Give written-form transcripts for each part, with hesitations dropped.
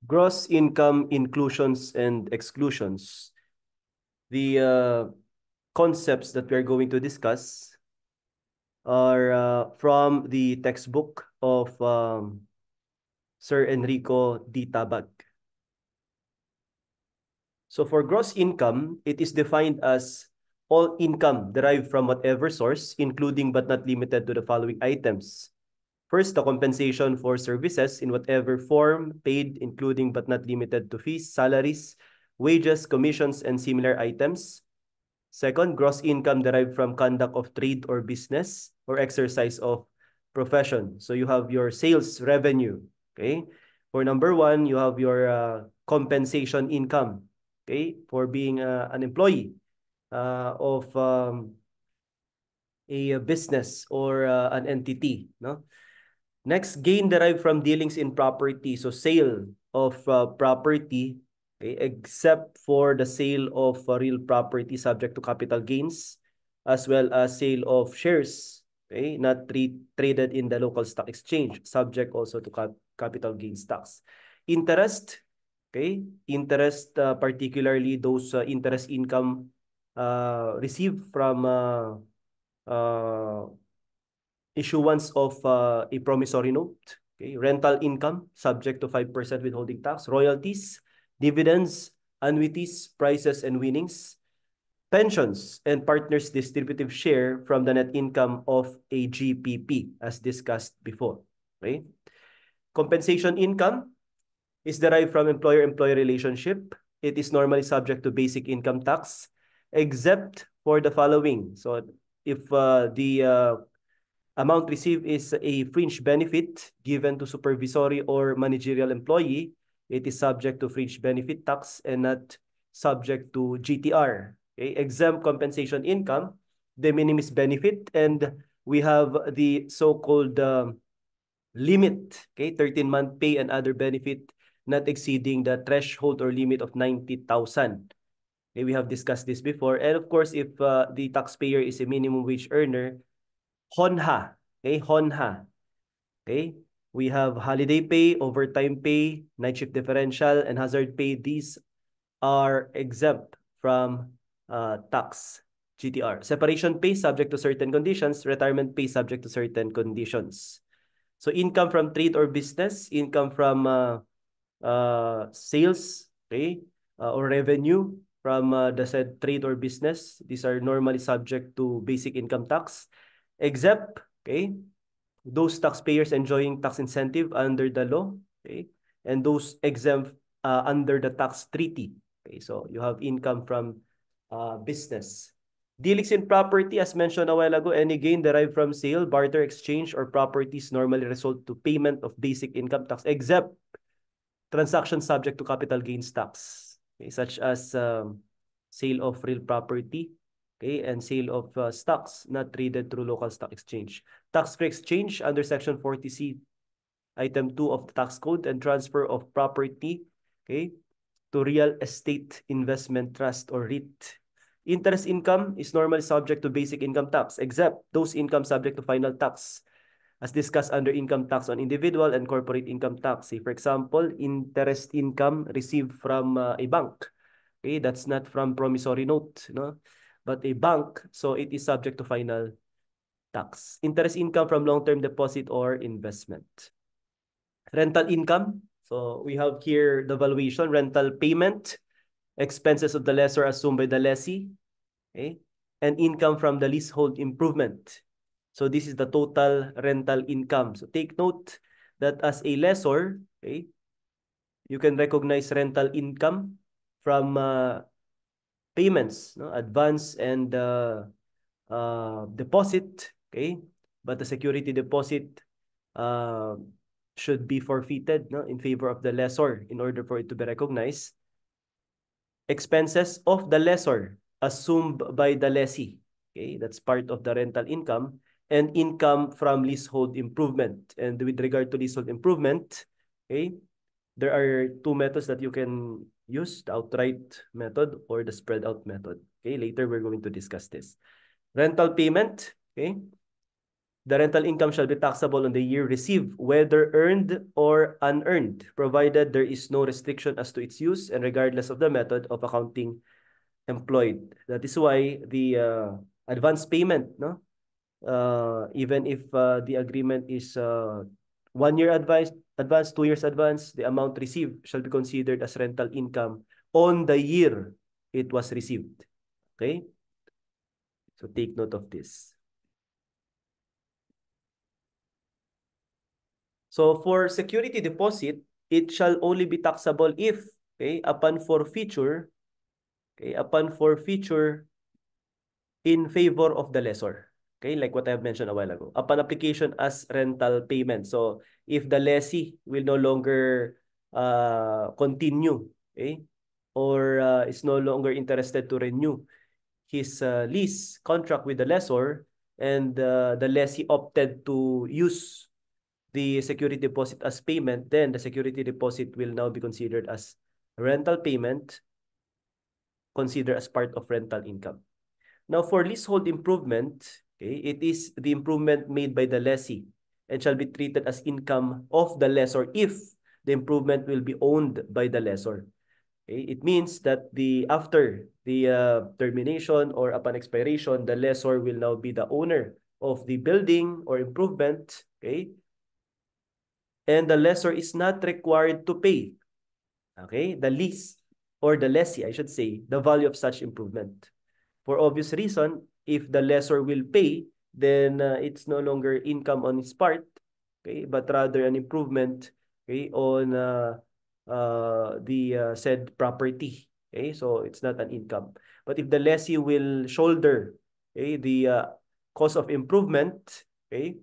Gross income inclusions and exclusions. The concepts that we're going to discuss are from the textbook of Sir Enrico D. Tabag. So for gross income, it is defined as all income derived from whatever source, including but not limited to the following items. First, the compensation for services in whatever form paid, including but not limited to fees, salaries, wages, commissions, and similar items. Second, gross income derived from conduct of trade or business or exercise of profession. So you have your sales revenue, okay? For number one, you have your compensation income, okay? For being an employee of a business or an entity, no? Next, gain derived from dealings in property. So sale of property, okay, except for the sale of real property subject to capital gains, as well as sale of shares, okay, not traded in the local stock exchange, subject also to capital gains tax. Interest, okay, interest, particularly those interest income received from issuance of a promissory note, okay, rental income subject to 5% withholding tax, royalties, dividends, annuities, prizes and winnings, pensions, and partners' distributive share from the net income of a GPP, as discussed before. Okay? Compensation income is derived from employer-employee relationship. It is normally subject to basic income tax, except for the following. So if the amount received is a fringe benefit given to supervisory or managerial employee, it is subject to fringe benefit tax and not subject to GTR. Okay? Exempt compensation income, de minimis benefit, and we have the so-called limit, okay, 13-month pay and other benefit not exceeding the threshold or limit of 90,000. Okay, we have discussed this before. And of course, if the taxpayer is a minimum wage earner, HONHA, okay, HONHA, okay? We have holiday pay, overtime pay, night shift differential, and hazard pay. These are exempt from tax, GTR. Separation pay subject to certain conditions, retirement pay subject to certain conditions. So income from trade or business, income from sales, okay, or revenue from the said trade or business. These are normally subject to basic income tax, except, okay, those taxpayers enjoying tax incentive under the law, okay, and those exempt under the tax treaty. Okay, so you have income from business. Dealings in property, as mentioned a while ago, any gain derived from sale, barter, exchange, or properties normally result to payment of basic income tax, except transactions subject to capital gains tax, okay, such as sale of real property, okay, and sale of stocks not traded through local stock exchange. Tax-free exchange under Section 40C, Item 2 of the Tax Code, and transfer of property, okay, to real estate investment trust or REIT. Interest income is normally subject to basic income tax, except those income subject to final tax, as discussed under income tax on individual and corporate income tax. Say, for example, interest income received from a bank. Okay, that's not from promissory note, no, but a bank, so it is subject to final tax. Interest income from long-term deposit or investment. Rental income. So we have here the valuation, rental payment, expenses of the lessor assumed by the lessee, okay, and income from the leasehold improvement. So this is the total rental income. So take note that as a lessor, okay, you can recognize rental income from payments, no, advance and deposit, okay, but the security deposit should be forfeited, no, in favor of the lessor in order for it to be recognized. Expenses of the lessor assumed by the lessee, okay, that's part of the rental income, and income from leasehold improvement. And with regard to leasehold improvement, okay, there are two methods that you can use, the outright method or the spread out method. Okay, later we're going to discuss this. Rental payment, okay, The rental income shall be taxable on the year received, whether earned or unearned, provided there is no restriction as to its use and regardless of the method of accounting employed. That is why the advance payment, no, even if the agreement is 1 year advance, 2 years advance, the amount received shall be considered as rental income on the year it was received. Okay? So take note of this. So for security deposit, it shall only be taxable if, okay, upon forfeiture in favor of the lessor. Okay, like what I have mentioned a while ago. Upon application as rental payment. So if the lessee will no longer continue, okay, or is no longer interested to renew his lease contract with the lessor, and the lessee opted to use the security deposit as payment, then the security deposit will now be considered as rental payment, considered as part of rental income. Now, for leasehold improvement, okay, it is the improvement made by the lessee and shall be treated as income of the lessor if the improvement will be owned by the lessor. Okay? It means that after the termination or upon expiration, the lessor will now be the owner of the building or improvement, okay? And the lessor is not required to pay, okay, the lease or the lessee, I should say, the value of such improvement. For obvious reason, if the lessor will pay, then it's no longer income on its part, okay, but rather an improvement, okay, on the said property. Okay, so it's not an income. But if the lessee will shoulder, okay, the cost of improvement, okay,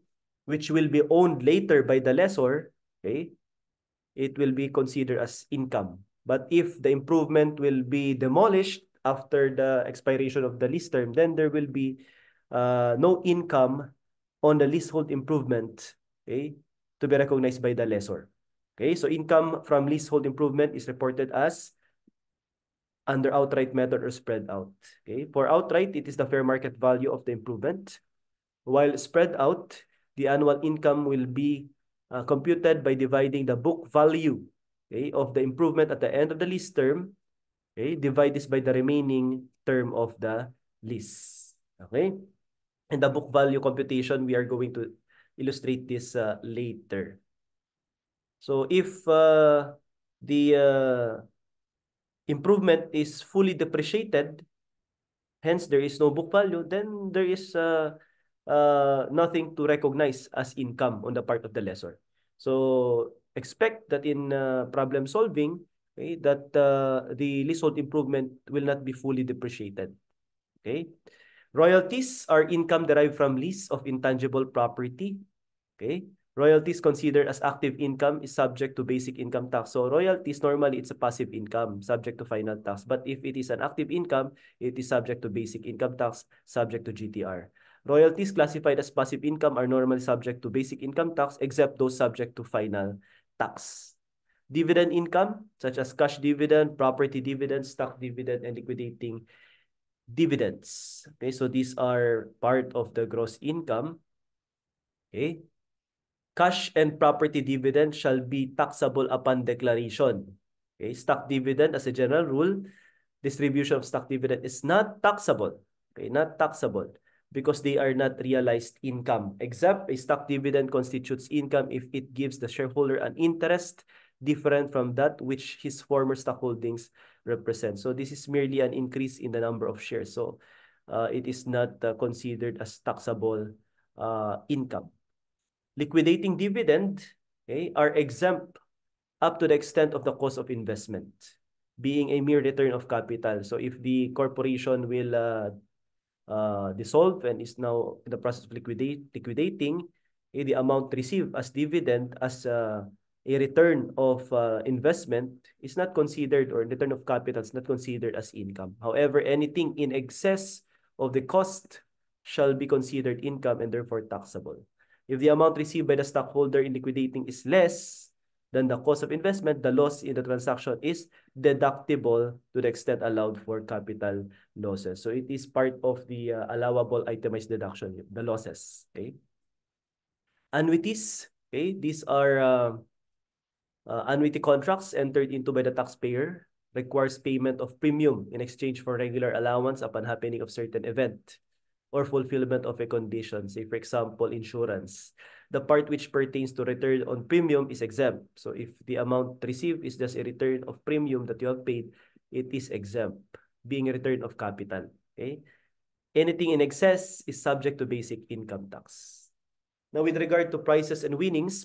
which will be owned later by the lessor, okay, it will be considered as income. But if the improvement will be demolished after the expiration of the lease term, then there will be no income on the leasehold improvement, okay, to be recognized by the lessor. Okay, so income from leasehold improvement is reported as under outright method or spread out. Okay, for outright, it is the fair market value of the improvement. While spread out, the annual income will be computed by dividing the book value, okay, of the improvement at the end of the lease term, okay, divide this by the remaining term of the lease. Okay? And the book value computation, we are going to illustrate this later. So if the improvement is fully depreciated, hence there is no book value, then there is nothing to recognize as income on the part of the lessor. So expect that in problem solving, okay, that the leasehold improvement will not be fully depreciated. Okay. Royalties are income derived from lease of intangible property. Okay. Royalties considered as active income is subject to basic income tax. So royalties, normally it's a passive income subject to final tax. But if it is an active income, it is subject to basic income tax, subject to GTR. Royalties classified as passive income are normally subject to basic income tax, except those subject to final tax. Dividend income, such as cash dividend, property dividend, stock dividend, and liquidating dividends. Okay, so these are part of the gross income. Okay. Cash and property dividend shall be taxable upon declaration. Okay, stock dividend, as a general rule, distribution of stock dividend is not taxable. Okay, not taxable because they are not realized income, except a stock dividend constitutes income if it gives the shareholder an interest different from that which his former stock holdings represent. So this is merely an increase in the number of shares. So it is not considered as taxable income. Liquidating dividend, okay, are exempt up to the extent of the cost of investment, being a mere return of capital. So if the corporation will dissolve and is now in the process of liquidating, the amount received as dividend as a return of investment is not considered, or return of capital is not considered as income. However, anything in excess of the cost shall be considered income and therefore taxable. If the amount received by the stockholder in liquidating is less than the cost of investment, the loss in the transaction is deductible to the extent allowed for capital losses. So it is part of the allowable itemized deduction, the losses. Okay. Annuities, okay? These are annuity contracts entered into by the taxpayer, requires payment of premium in exchange for regular allowance upon happening of certain event or fulfillment of a condition. Say, for example, insurance. The part which pertains to return on premium is exempt. So if the amount received is just a return of premium that you have paid, it is exempt, being a return of capital. Okay? Anything in excess is subject to basic income tax. Now, with regard to prices and winnings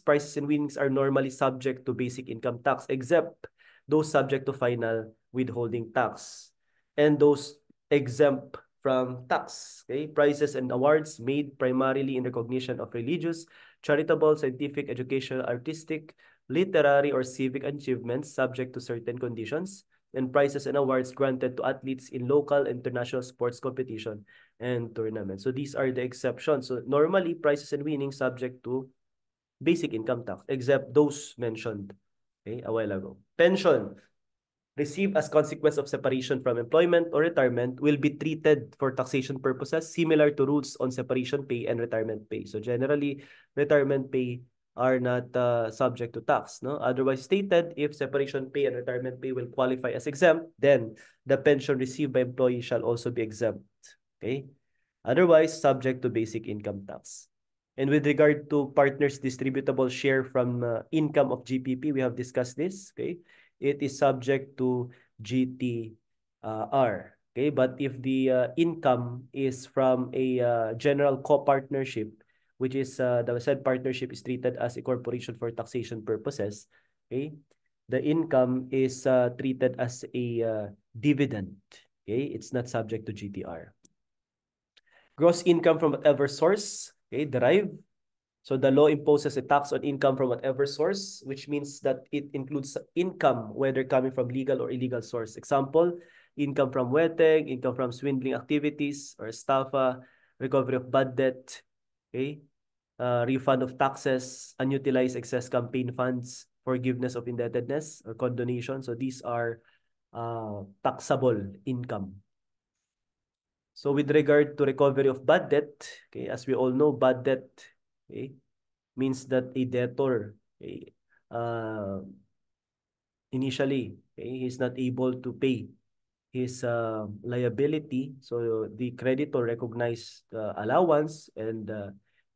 are normally subject to basic income tax, except those subject to final withholding tax and those exempt from tax. Okay? Prizes and awards made primarily in recognition of religious, charitable, scientific, educational, artistic, literary, or civic achievements subject to certain conditions, and prizes and awards granted to athletes in local international sports competition and tournaments. So these are the exceptions. So normally, prizes and winnings subject to basic income tax, except those mentioned a while ago. Pension received as consequence of separation from employment or retirement will be treated for taxation purposes similar to rules on separation pay and retirement pay. So generally, retirement pay are not subject to tax. No? Otherwise stated, if separation pay and retirement pay will qualify as exempt, then the pension received by employee shall also be exempt. Okay? Otherwise, subject to basic income tax. And with regard to partners' distributable share from income of GPP, we have discussed this. Okay, it is subject to GTR. Okay, but if the income is from a general co-partnership, which is the said partnership is treated as a corporation for taxation purposes, okay, the income is treated as a dividend. Okay, it's not subject to GTR. Gross income from whatever source, okay, derived. So the law imposes a tax on income from whatever source, which means that it includes income, whether coming from legal or illegal source. Example, income from weteng, income from swindling activities or estafa, recovery of bad debt, okay, refund of taxes, unutilized excess campaign funds, forgiveness of indebtedness or condonation. So these are taxable income. So with regard to recovery of bad debt, okay, as we all know, bad debt, okay, means that a debtor, okay, initially, okay, he's not able to pay his liability. So the creditor recognized allowance and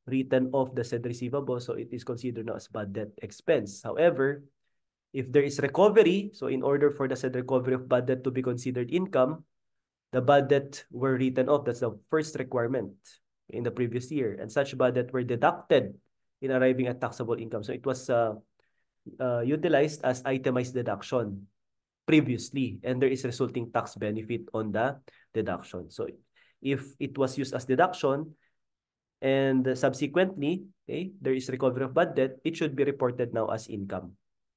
written off the said receivable. So it is considered now as bad debt expense. However, if there is recovery, so in order for the said recovery of bad debt to be considered income, the bad debt were written off. That's the first requirement in the previous year. And such bad debt were deducted in arriving at taxable income. So it was utilized as itemized deduction previously. And there is resulting tax benefit on the deduction. So if it was used as deduction and subsequently, okay, there is recovery of bad debt, it should be reported now as income.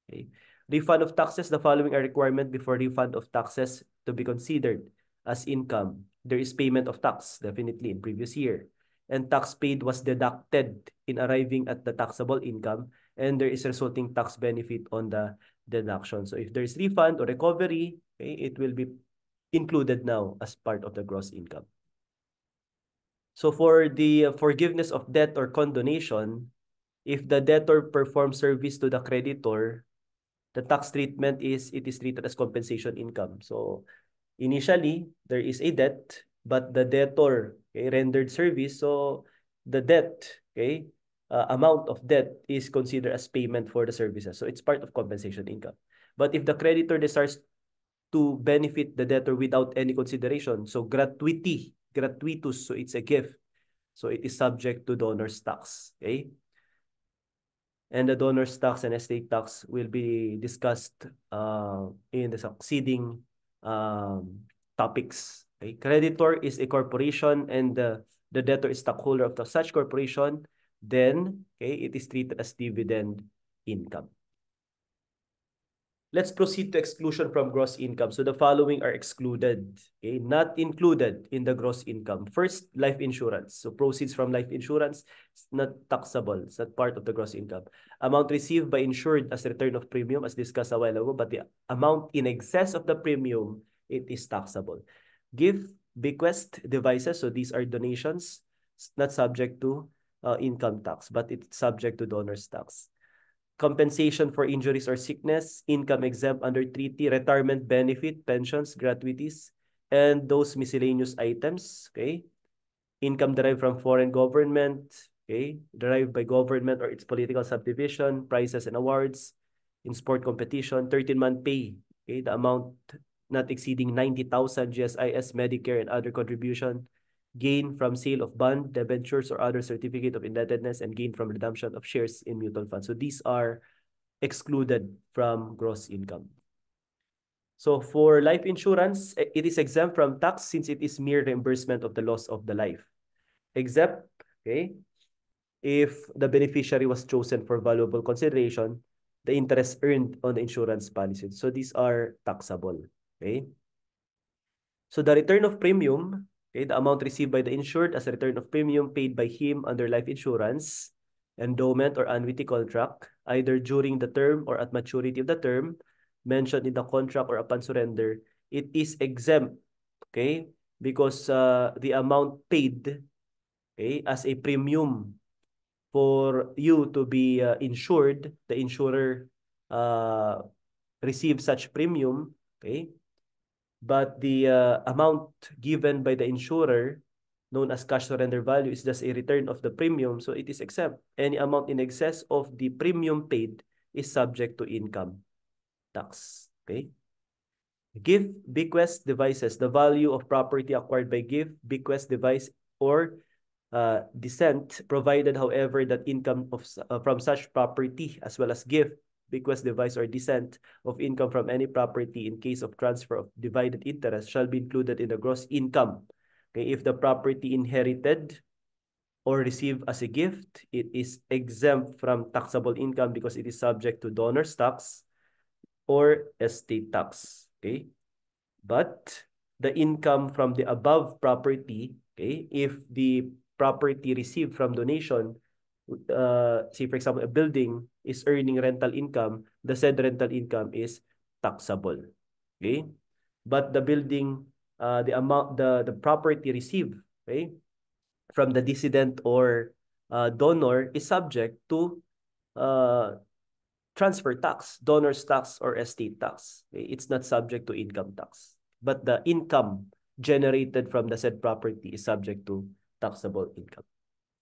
Okay. Refund of taxes, the following are requirement before refund of taxes to be considered as income. There is payment of tax, definitely, in previous year. And tax paid was deducted in arriving at the taxable income, and there is resulting tax benefit on the deduction. So if there is refund or recovery, okay, it will be included now as part of the gross income. So for the forgiveness of debt or condonation, if the debtor performs service to the creditor, the tax treatment is, it is treated as compensation income. So initially, there is a debt, but the debtor, okay, rendered service. So the debt, okay, amount of debt is considered as payment for the services. So it's part of compensation income. But if the creditor desires to benefit the debtor without any consideration, so gratuitous, so it's a gift. So it is subject to donor's tax, okay? And the donor's tax and estate tax will be discussed in the succeeding topics. Okay? Creditor is a corporation and the debtor is stockholder of such corporation, then okay, it is treated as dividend income. Let's proceed to exclusion from gross income. So the following are excluded, okay, not included in the gross income. First, life insurance. So proceeds from life insurance is not taxable. It's not part of the gross income. Amount received by insured as return of premium, as discussed a while ago, but the amount in excess of the premium, it is taxable. Gift, bequest, devices. So these are donations, not subject to income tax, but it's subject to donor's tax. Compensation for injuries or sickness, income exempt under treaty, retirement benefit, pensions, gratuities, and those miscellaneous items, okay? Income derived from foreign government, okay? Derived by government or its political subdivision, prizes and awards, in sport competition, 13-month pay, okay? The amount not exceeding 90,000 GSIS, Medicare, and other contribution, gain from sale of bond, debentures, or other certificate of indebtedness, and gain from redemption of shares in mutual funds. So these are excluded from gross income. So for life insurance, it is exempt from tax since it is mere reimbursement of the loss of the life. Except, okay, if the beneficiary was chosen for valuable consideration, the interest earned on the insurance policy. So these are taxable, okay? So the return of premium, okay, the amount received by the insured as a return of premium paid by him under life insurance, endowment, or annuity contract, either during the term or at maturity of the term, mentioned in the contract or upon surrender, it is exempt, okay, because the amount paid, okay, as a premium for you to be insured, the insurer receives such premium, okay, but the amount given by the insurer, known as cash surrender value, is just a return of the premium, so it is exempt. Any amount in excess of the premium paid is subject to income tax. Okay. Gift, bequest, devices. The value of property acquired by gift, bequest, device, or descent, provided, however, that income from such property as well as gift, bequest, device, or descent of income from any property in case of transfer of divided interest shall be included in the gross income. Okay, if the property inherited or received as a gift, it is exempt from taxable income because it is subject to donor's tax or estate tax. Okay, but the income from the above property, okay, if the property received from donation, say for example, a building is earning rental income, the said rental income is taxable. Okay? But the building, the amount, the property received, okay, from the decedent or donor is subject to uh, transfer tax, donor's tax, or estate tax. Okay? It's not subject to income tax. But the income generated from the said property is subject to taxable income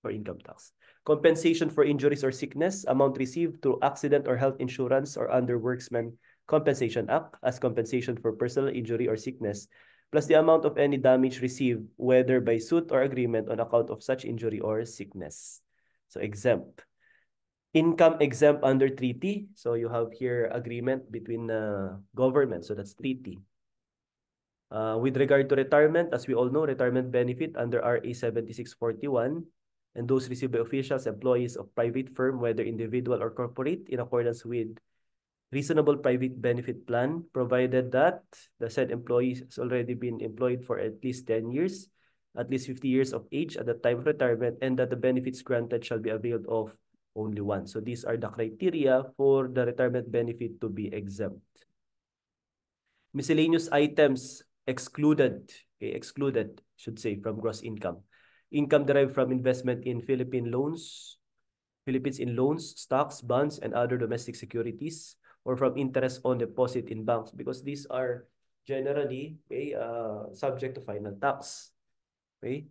or income tax. Compensation for injuries or sickness, amount received through accident or health insurance or under Worksman Compensation Act as compensation for personal injury or sickness, plus the amount of any damage received, whether by suit or agreement on account of such injury or sickness. So exempt. Income exempt under treaty. So you have here agreement between government. So that's treaty. With regard to retirement, as we all know, retirement benefit under RA 7641 and those received by officials, employees of private firm, whether individual or corporate, in accordance with reasonable private benefit plan, provided that the said employee has already been employed for at least 10 years, at least 50 years of age at the time of retirement, and that the benefits granted shall be availed of only one. So these are the criteria for the retirement benefit to be exempt. Miscellaneous items excluded, okay, excluded, should say, from gross income. Income derived from investment in Philippines in loans, stocks, bonds, and other domestic securities, or from interest on deposit in banks, because these are generally, okay, subject to final tax. Okay.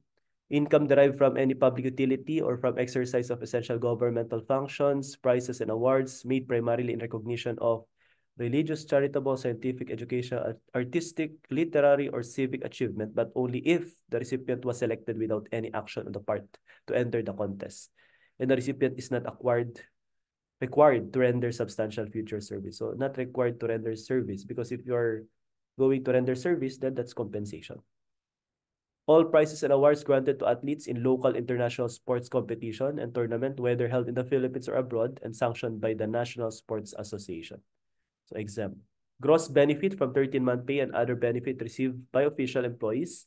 Income derived from any public utility or from exercise of essential governmental functions, prizes, and awards made primarily in recognition of religious, charitable, scientific, educational, artistic, literary, or civic achievement, but only if the recipient was selected without any action on the part to enter the contest, and the recipient is not required to render substantial future service. So not required to render service, because if you're going to render service, then that's compensation. All prizes and awards granted to athletes in local international sports competition and tournament, whether held in the Philippines or abroad, and sanctioned by the National Sports Association. So exempt. Gross benefit from 13-month pay and other benefit received by official employees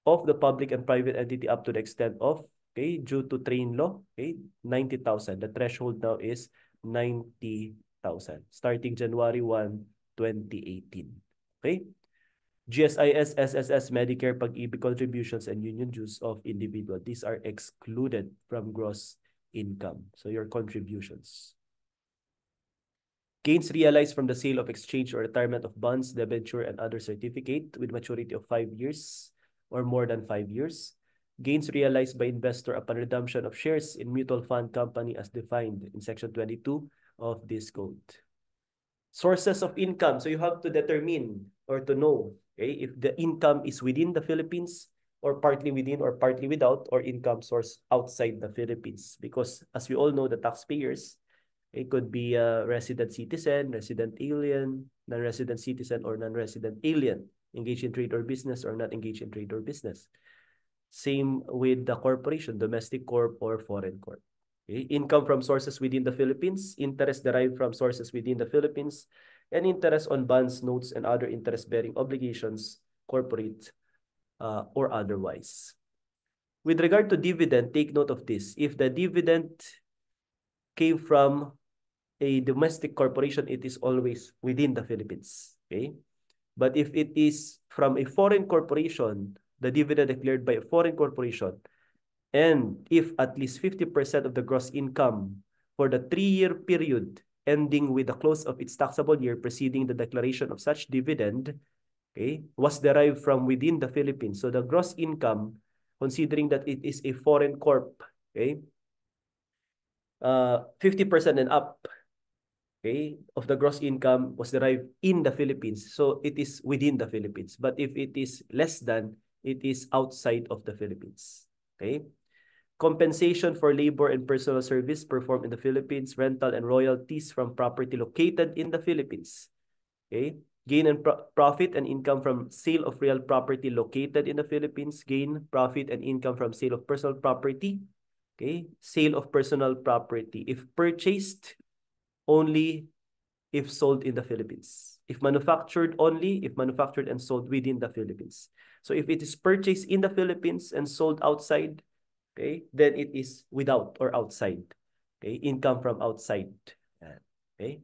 of the public and private entity up to the extent of, okay, due to train law, okay, 90,000. The threshold now is 90,000 starting January 1, 2018. Okay? GSIS, SSS, Medicare, Pag-ibig contributions, and union dues of individual. These are excluded from gross income. So your contributions. Gains realized from the sale of exchange or retirement of bonds, debenture, and other certificate with maturity of 5 years or more than 5 years. Gains realized by investor upon redemption of shares in mutual fund company as defined in Section 22 of this code. Sources of income. So you have to determine or to know, okay, if the income is within the Philippines or partly within or partly without, or income source outside the Philippines. Because as we all know, the taxpayers, it could be a resident citizen, resident alien, non-resident citizen, or non-resident alien, engaged in trade or business or not engaged in trade or business. Same with the corporation, domestic corp or foreign corp. Okay? Income from sources within the Philippines, interest derived from sources within the Philippines, and interest on bonds, notes, and other interest-bearing obligations, corporate or otherwise. With regard to dividend, take note of this. If the dividend came from a domestic corporation, it is always within the Philippines. Okay? But if it is from a foreign corporation, the dividend declared by a foreign corporation, and if at least 50% of the gross income for the 3-year period ending with the close of its taxable year preceding the declaration of such dividend, okay, was derived from within the Philippines. So the gross income, considering that it is a foreign corp, okay, 50% and up, okay, of the gross income was derived in the Philippines. So it is within the Philippines. But if it is less than, it is outside of the Philippines. Okay. Compensation for labor and personal service performed in the Philippines, rental and royalties from property located in the Philippines. Okay. Gain and profit and income from sale of real property located in the Philippines. Gain, profit, and income from sale of personal property. Okay. Sale of personal property. If purchased, only if sold in the Philippines. If manufactured, only if manufactured and sold within the Philippines. So if it is purchased in the Philippines and sold outside, okay, then it is without or outside. Okay, income from outside. Okay.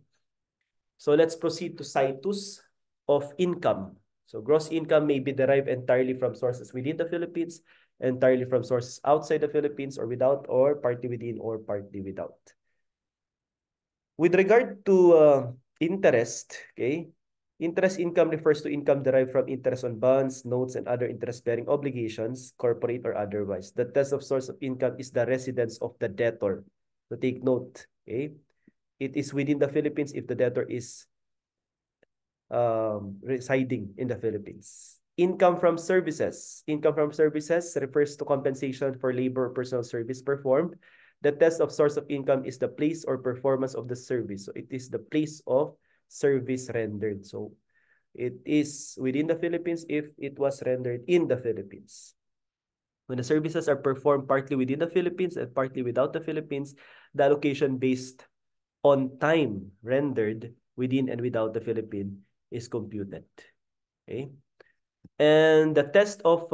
So let's proceed to situs of income. So gross income may be derived entirely from sources within the Philippines, entirely from sources outside the Philippines, or without, or partly within, or partly without. With regard to interest, okay, interest income refers to income derived from interest on bonds, notes, and other interest-bearing obligations, corporate or otherwise. The test of source of income is the residence of the debtor. So take note, okay? It is within the Philippines if the debtor is residing in the Philippines. Income from services. Income from services refers to compensation for labor or personal service performed. The test of source of income is the place or performance of the service. So it is the place of service rendered. So it is within the Philippines if it was rendered in the Philippines. When the services are performed partly within the Philippines and partly without the Philippines, the allocation based on time rendered within and without the Philippines is computed. Okay. And the test of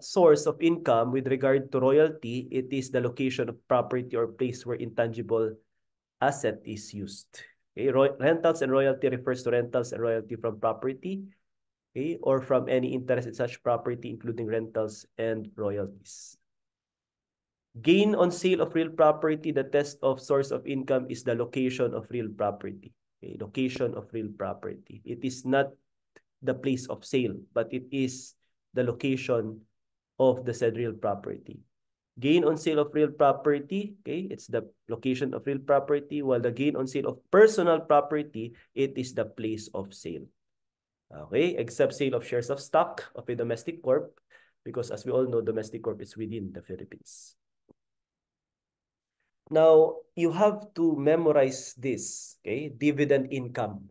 source of income with regard to royalty, it is the location of property or place where intangible asset is used. Okay. Rentals and royalty refers to rentals and royalty from property, okay, or from any interest in such property, including rentals and royalties. Gain on sale of real property, the test of source of income is the location of real property. Okay. Location of real property. It is not the place of sale, but it is the location of the said real property. Gain on sale of real property, okay, it's the location of real property, while the gain on sale of personal property, it is the place of sale. Okay, except sale of shares of stock of a domestic corp, because as we all know, domestic corp is within the Philippines. Now, you have to memorize this, okay, dividend income.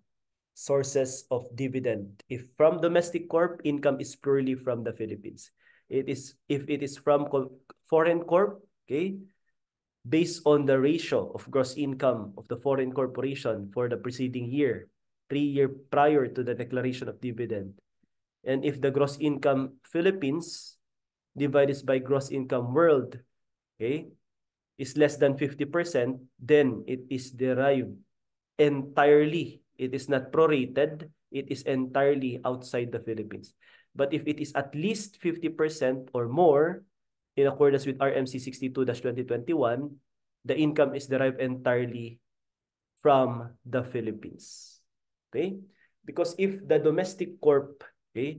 Sources of dividend. If from domestic corp, income is purely from the Philippines. If it is from foreign corp, okay, based on the ratio of gross income of the foreign corporation for the preceding year, 3-year prior to the declaration of dividend. And if the gross income Philippines divided by gross income world, okay, is less than 50%, then it is derived entirely it is not prorated, it is entirely outside the Philippines. But if it is at least 50% or more, in accordance with RMC 62-2021, the income is derived entirely from the Philippines. Okay? Because if the domestic corp, okay,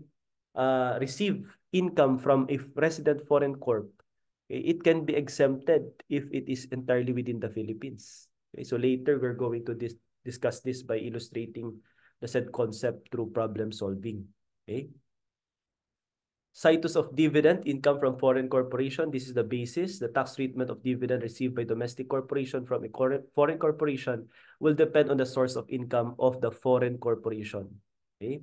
receive income from a resident foreign corp, okay, it can be exempted if it is entirely within the Philippines. Okay? So later we're going to discuss this by illustrating the said concept through problem solving. Okay? Situs of dividend income from foreign corporation. This is the basis. The tax treatment of dividend received by domestic corporation from a foreign corporation will depend on the source of income of the foreign corporation. Okay.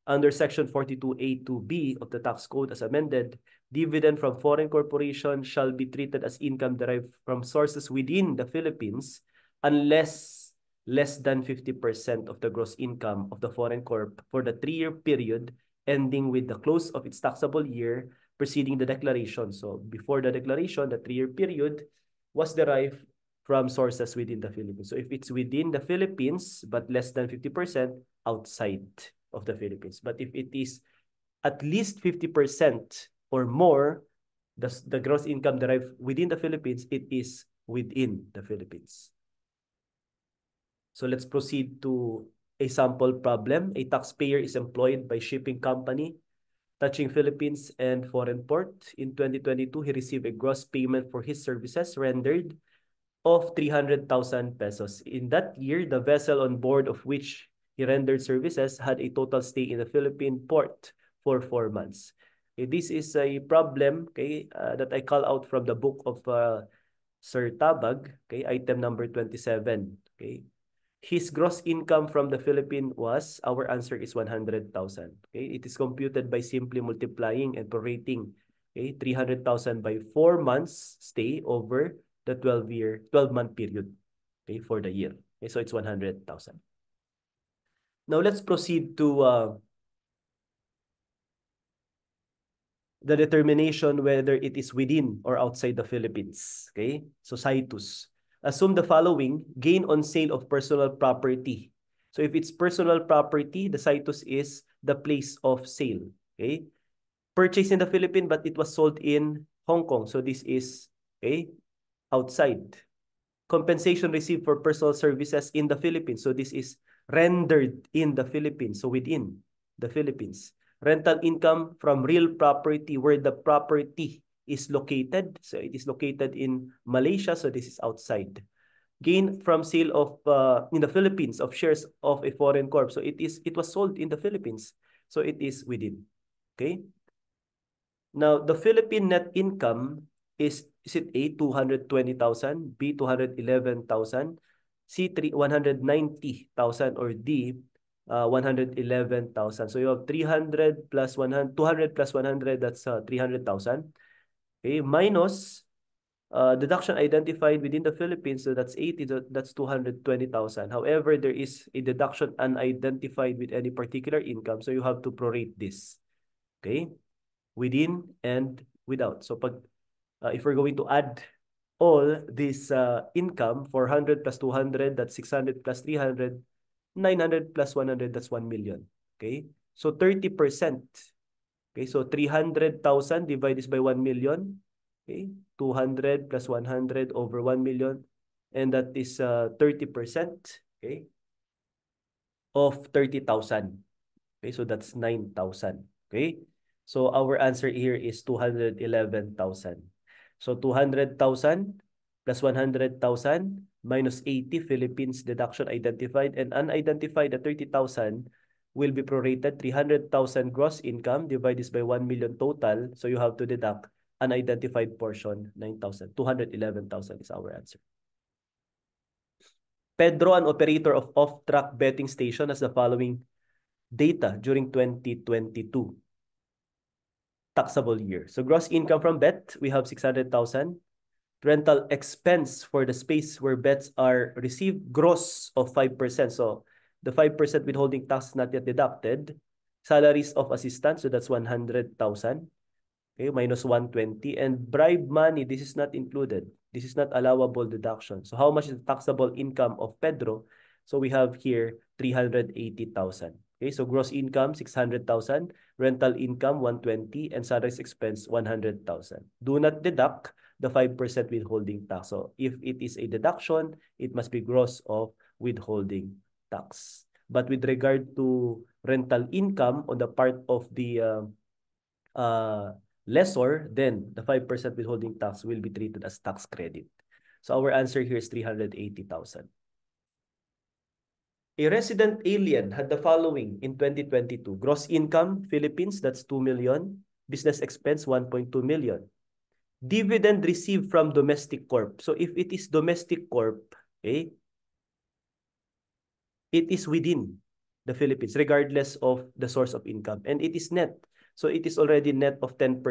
Under Section 42A2B of the Tax Code as amended, dividend from foreign corporation shall be treated as income derived from sources within the Philippines unless less than 50% of the gross income of the foreign corp for the 3-year period ending with the close of its taxable year preceding the declaration. So before the declaration, the 3-year period was derived from sources within the Philippines. So if it's within the Philippines, but less than 50%, outside of the Philippines. But if it is at least 50% or more, the gross income derived within the Philippines, it is within the Philippines. So let's proceed to a sample problem. A taxpayer is employed by shipping company touching Philippines and foreign port. In 2022, he received a gross payment for his services rendered of 300,000 pesos. In that year, the vessel on board of which he rendered services had a total stay in the Philippine port for 4 months. Okay, this is a problem, okay, that I call out from the book of Sir Tabag, okay, item number 27. Okay. His gross income from the Philippines was, our answer is 100,000. Okay, it is computed by simply multiplying and prorating, okay, 300,000 by 4 months stay over the 12-month period, okay, for the year. Okay, so it's 100,000. Now let's proceed to the determination whether it is within or outside the Philippines. Okay, so situs. Assume the following: gain on sale of personal property. So if it's personal property, the situs is the place of sale. Okay, purchased in the Philippines, but it was sold in Hong Kong. So this is, okay, outside. Compensation received for personal services in the Philippines. So this is rendered in the Philippines. So within the Philippines. Rental income from real property where the property is located. So it is located in Malaysia. So this is outside. Gain from sale of in the Philippines of shares of a foreign corp. So it was sold in the Philippines. So it is within. Okay. Now the Philippine net income is it A, 220,000, B, 211,000, C, 190,000, or D, 111,000. So you have 300 plus 100, 200 plus 100, that's 300,000. Okay, minus deduction identified within the Philippines, so that's 80, that's 220,000. However, there is a deduction unidentified with any particular income, so you have to prorate this. Okay, within and without. So pag if we're going to add all this income, 400 plus 200, that's 600 plus 300, 900 plus 100, that's 1 million. Okay, so 30%. Okay, so 300,000 divided by 1 million. Okay, 200 plus 100 over 1 million. And that is 30%, okay, of 30,000. Okay, so that's 9,000. Okay, so our answer here is 211,000. So 200,000 plus 100,000 minus 80 Philippines deduction identified and unidentified at 30,000 will be prorated. 300,000 gross income divided by 1 million total. So you have to deduct unidentified portion, 9,000. 211,000 is our answer. Pedro, an operator of off-track betting station, has the following data during 2022 taxable year. So gross income from bet, we have 600,000. Rental expense for the space where bets are received, gross of 5%. So the 5% withholding tax not yet deducted. Salaries of assistants, so that's 100,000. Okay, minus 120. And bribe money, this is not included. This is not allowable deduction. So how much is the taxable income of Pedro? So we have here 380,000. Okay, so gross income 600,000, rental income 120, and salaries expense 100,000. Do not deduct the 5% withholding tax. So if it is a deduction, it must be gross of withholding tax. But with regard to rental income on the part of the lessor, then the 5% withholding tax will be treated as tax credit. So our answer here is 380,000. A resident alien had the following in 2022. Gross income, Philippines, that's 2 million. Business expense, 1.2 million. Dividend received from domestic corp. So if it is domestic corp, okay, it is within the Philippines, regardless of the source of income. And it is net. So it is already net of 10%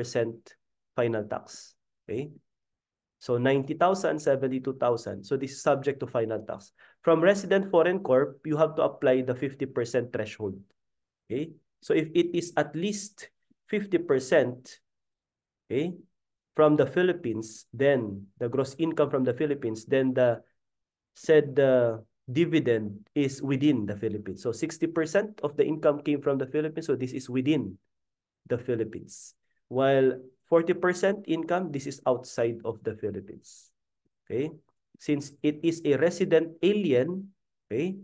final tax. Okay? So 90,000, 72,000. So this is subject to final tax. From resident foreign corp, you have to apply the 50% threshold. Okay? So if it is at least 50%, okay, from the Philippines, then the gross income from the Philippines, then the said dividend is within the Philippines. So 60% of the income came from the Philippines. So this is within the Philippines. While 40% income, this is outside of the Philippines. Okay? Since it is a resident alien, okay,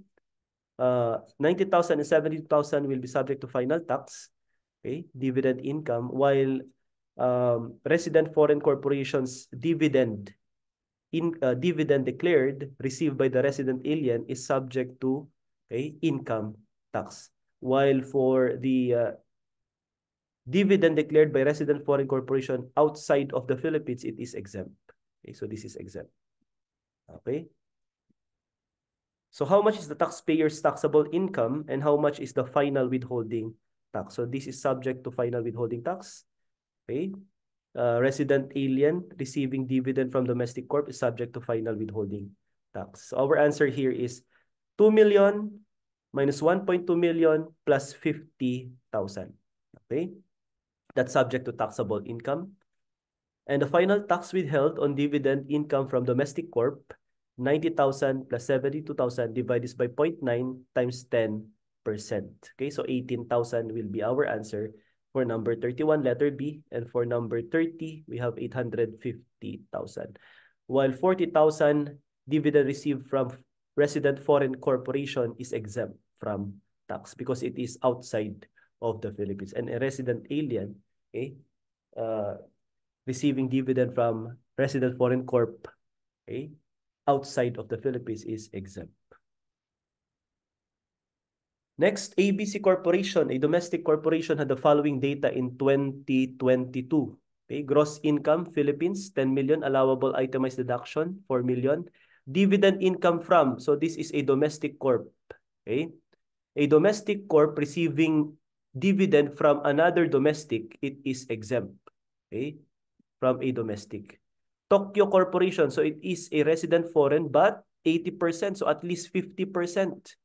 90,000 and 70,000 will be subject to final tax, okay, dividend income, while resident foreign corporations dividend dividend declared received by the resident alien is subject to income tax. While for the dividend declared by resident foreign corporation outside of the Philippines, it is exempt. Okay, so this is exempt. Okay. So how much is the taxpayer's taxable income and how much is the final withholding tax? So this is subject to final withholding tax. Okay. Resident alien receiving dividend from domestic corp is subject to final withholding tax. So our answer here is 2 million minus 1.2 million plus 50,000. Okay. That's subject to taxable income. And the final tax withheld on dividend income from domestic corp, 90,000 plus 72,000 divided by 0.9 times 10%. Okay, so 18,000 will be our answer for number 31, letter B. And for number 30, we have 850,000. While 40,000 dividend received from resident foreign corporation is exempt from tax because it is outside of the Philippines. And a resident alien, okay, receiving dividend from resident foreign corp, okay, outside of the Philippines is exempt. Next, ABC Corporation, a domestic corporation, had the following data in 2022. Okay, gross income, Philippines, 10 million, allowable itemized deduction, 4 million. Dividend income from, so this is a domestic corp. Okay, a domestic corp receiving dividend from another domestic, it is exempt. Okay, from a domestic. Tokyo Corporation, so it is a resident foreign, but 80%, so at least 50%.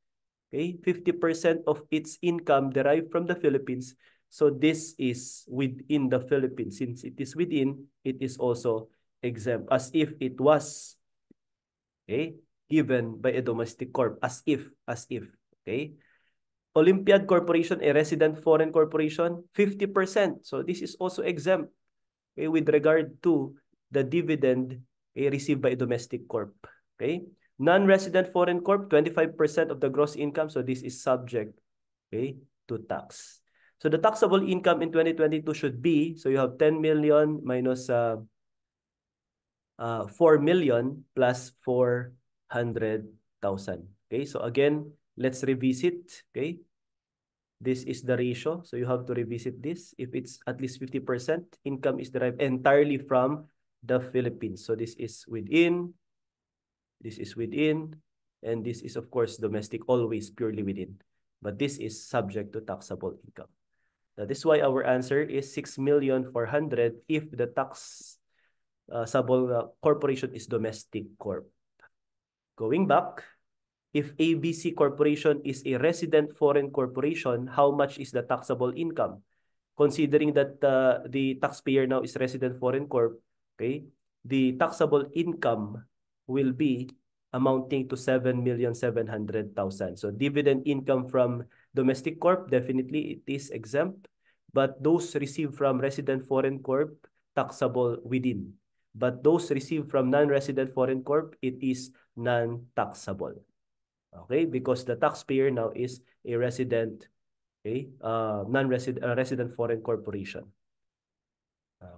Okay, 50% of its income derived from the Philippines. So this is within the Philippines. Since it is within, it is also exempt, as if it was, okay, given by a domestic corp, as if, okay. Olympiad Corporation, a resident foreign corporation, 50%. So this is also exempt, okay, with regard to the dividend received by a domestic corp. Okay. Non-resident foreign corp, 25% of the gross income. So this is subject, okay, to tax. So the taxable income in 2022 should be, so you have 10 million minus 4 million plus 400,000. Okay, so again, let's revisit. Okay, this is the ratio. So you have to revisit this. If it's at least 50%, income is derived entirely from the Philippines. So this is within, and this is, of course, domestic, always purely within. But this is subject to taxable income. That is why our answer is 6,400,000 if the taxable corporation is domestic corp. Going back, if ABC Corporation is a resident foreign corporation, how much is the taxable income? Considering that the taxpayer now is resident foreign corp, okay, the taxable income will be amounting to 7,700,000. So dividend income from domestic corp, definitely it is exempt, but those received from resident foreign corp, taxable within. But those received from non-resident foreign corp, it is non-taxable. Okay, because the taxpayer now is a resident, okay, non-resident, resident foreign corporation.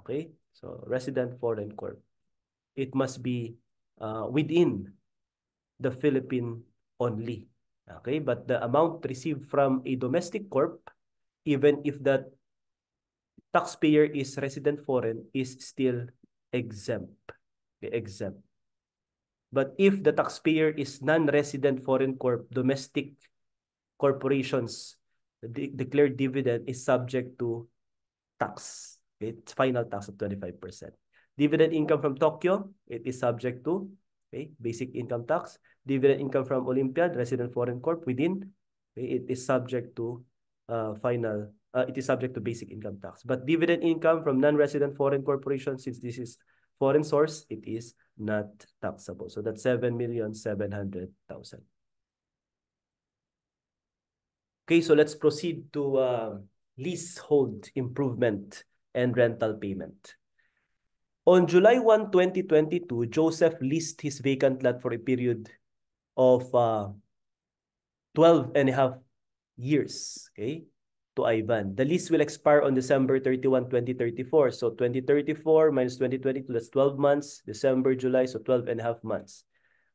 Okay, so resident foreign corp, it must be within the Philippine only. Okay, but the amount received from a domestic corp, even if the taxpayer is resident foreign, is still exempt. Okay, exempt. But if the taxpayer is non-resident foreign corp, domestic corporations, the declared dividend is subject to tax. It's final tax of 25%. Dividend income from Tokyo, it is subject to basic income tax. Dividend income from Olympiad, resident foreign corp within, it is subject to it is subject to basic income tax. But dividend income from non-resident foreign corporation, since this is foreign source, it is not taxable. So that's 7,700,000. Okay, so let's proceed to leasehold improvement and rental payment. On July 1, 2022, Joseph leased his vacant lot for a period of 12 and a half years, okay, to Ivan. The lease will expire on December 31, 2034. So 2034 minus 2022, that's 12 months. December, July, so 12 and a half months.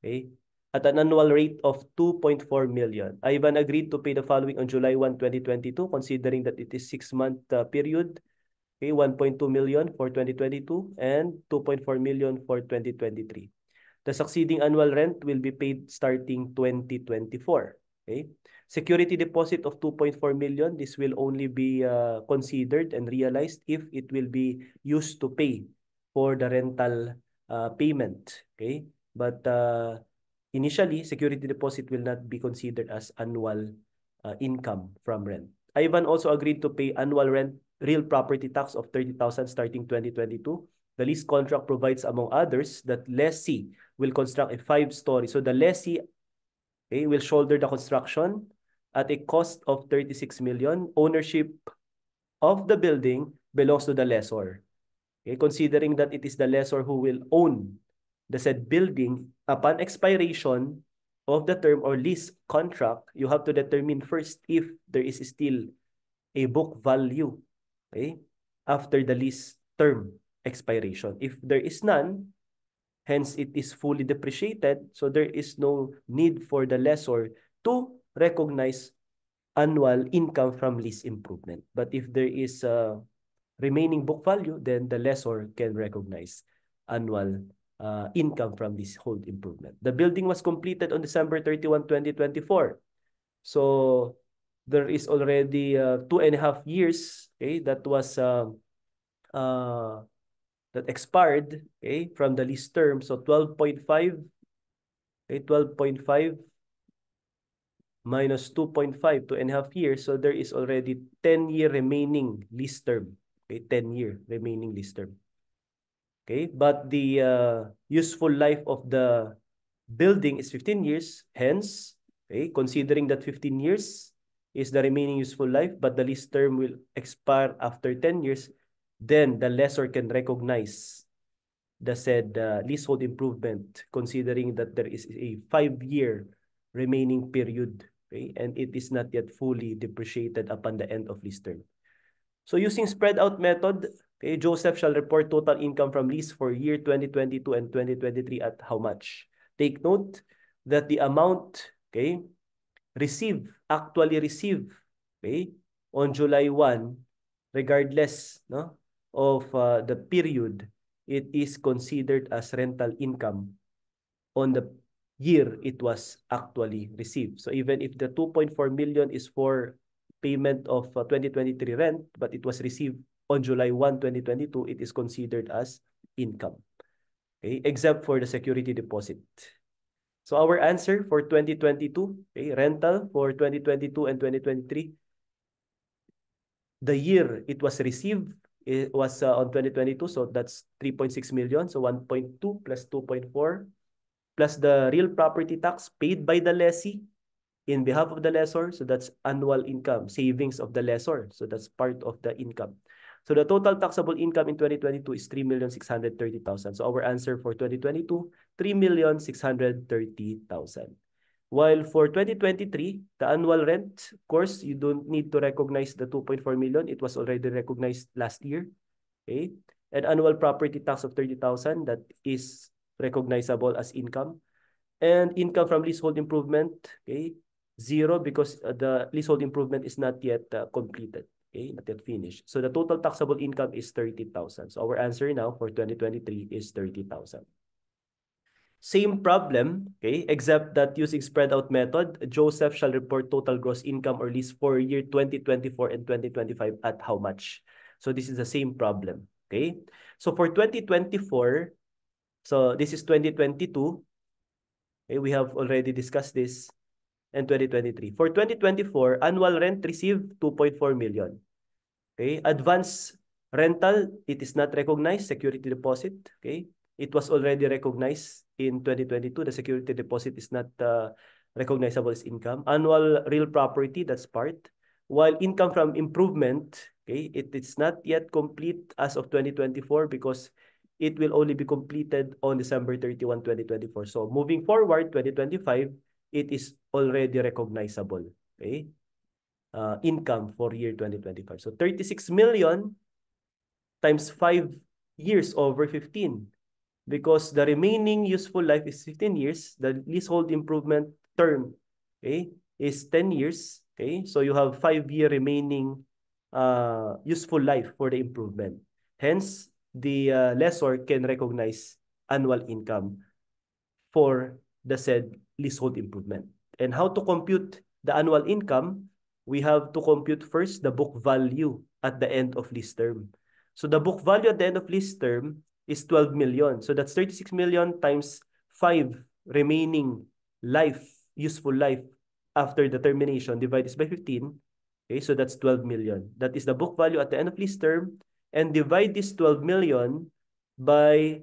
Okay, at an annual rate of 2.4 million. Ivan agreed to pay the following on July 1, 2022, considering that it is 6-month period. Okay, 1.2 million for 2022 and 2.4 million for 2023. The succeeding annual rent will be paid starting 2024. Okay, security deposit of 2.4 million. This will only be considered and realized if it will be used to pay for the rental payment. Okay, but initially, security deposit will not be considered as annual income from rent. Ivan also agreed to pay annual rent, real property tax of 30,000 starting 2022. The lease contract provides, among others, that lessee will construct a 5-story. So the lessee will shoulder the construction at a cost of 36 million. Ownership of the building belongs to the lessor. Okay, considering that it is the lessor who will own the said building upon expiration of the term or lease contract, you have to determine first if there is still a book value, okay, after the lease term expiration. If there is none, hence it is fully depreciated, so there is no need for the lessor to recognize annual income from lease improvement. But if there is remaining book value, then the lessor can recognize annual income from this hold improvement. The building was completed on December 31, 2024. So there is already 2.5 years, okay, that was that expired, okay, from the lease term. So 12.5, okay, 12.5 minus 2.5, 2.5 years. So there is already 10-year remaining lease term. Okay, 10-year remaining lease term. Okay, but the useful life of the building is 15 years. Hence, okay, considering that 15 years is the remaining useful life, but the lease term will expire after 10 years, then the lessor can recognize the said leasehold improvement, considering that there is a 5-year remaining period, okay, and it is not yet fully depreciated upon the end of lease term. So using spread out method, okay, Joseph shall report total income from lease for year 2022 and 2023 at how much? Take note that the amount, okay, actually receive, okay, on July 1, regardless, no, of the period, it is considered as rental income on the year it was actually received. So even if the 2.4 million is for payment of 2023 rent, but it was received on July 1, 2022, it is considered as income, okay, except for the security deposit. So our answer for 2022, okay, rental for 2022 and 2023, the year it was received, it was on 2022, so that's 3.6 million. So 1.2 plus 2.4, plus the real property tax paid by the lessee in behalf of the lessor. So that's annual income, savings of the lessor. So that's part of the income. So the total taxable income in 2022 is 3,630,000. So our answer for 2022, 3,630,000. While for 2023, the annual rent, of course, you don't need to recognize the 2.4 million. It was already recognized last year. Okay? An annual property tax of 30,000 that is recognizable as income. And income from leasehold improvement, okay, 0 because the leasehold improvement is not yet completed, okay, not yet finished. So the total taxable income is 30,000. So our answer now for 2023 is 30,000. Same problem, okay, except that using spread out method, Joseph shall report total gross income or lease for year 2024 and 2025 at how much? So this is the same problem, okay? So for 2024, so this is 2022, okay, we have already discussed this, and 2023. For 2024, annual rent received 2.4 million. Okay, advance rental, it is not recognized, security deposit, okay? It was already recognized in 2022. The security deposit is not recognizable as income. Annual real property, that's part. While income from improvement, okay, it is not yet complete as of 2024 because it will only be completed on December 31, 2024. So moving forward, 2025, it is already recognizable, okay? Income for year 2025. So 36 million times 5 years over 15. Because the remaining useful life is 15 years, the leasehold improvement term, okay, is 10 years. Okay, so you have 5-year remaining useful life for the improvement. Hence, the lessor can recognize annual income for the said leasehold improvement. And how to compute the annual income? We have to compute first the book value at the end of lease term. So the book value at the end of lease term is 12 million. So that's 36 million times 5 remaining life, useful life after the termination divided by 15. Okay, so that's 12 million. That is the book value at the end of lease term. And divide this 12 million by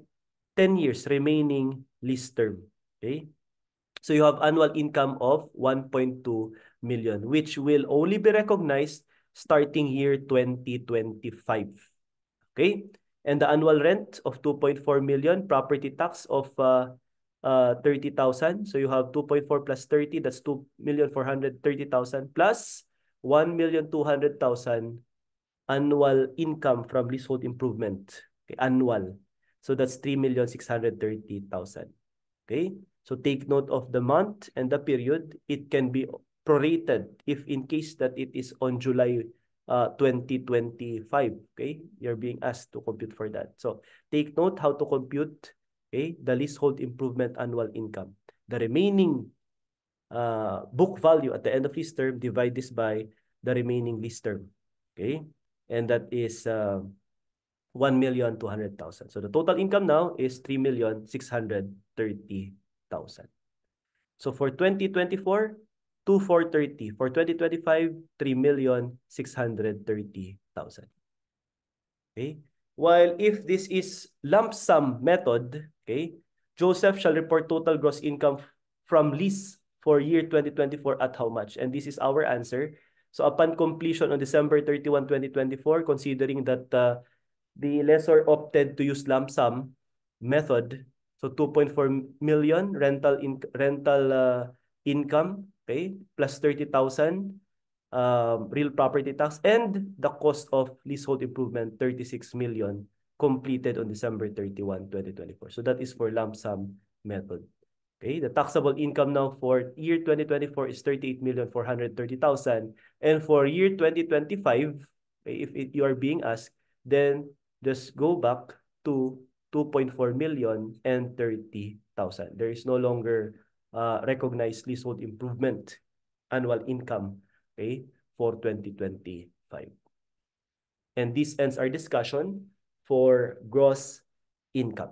10 years remaining lease term. Okay? So you have annual income of 1.2 million, which will only be recognized starting year 2025. Okay? And the annual rent of 2.4 million, property tax of 30,000. So you have 2.4 plus 30, that's 2,430,000 plus 1,200,000 annual income from leasehold improvement. Okay, annual. So that's 3,630,000. Okay? So take note of the month and the period. It can be prorated if in case that it is on July 2025. Okay? You're being asked to compute for that. So take note how to compute, okay, the leasehold improvement annual income. The remaining book value at the end of lease term, divide this by the remaining lease term. Okay? And that is 1,200,000. So the total income now is 3,630,000. So for 2024, 2,430. For 2025, 3,630,000. Okay. While if this is lump sum method, okay, Joseph shall report total gross income from lease for year 2024 at how much? And this is our answer. So upon completion on December 31, 2024, considering that the lessor opted to use lump sum method, so 2.4 million rental income, okay, plus 30,000 real property tax, and the cost of leasehold improvement, 36 million, completed on December 31, 2024. So that is for lump sum method. Okay, the taxable income now for year 2024 is 38,430,000. And for year 2025, if you are being asked, then just go back to 2.4 million and 30,000. There is no longer recognized leasehold improvement annual income, okay, for 2025. And this ends our discussion for gross income.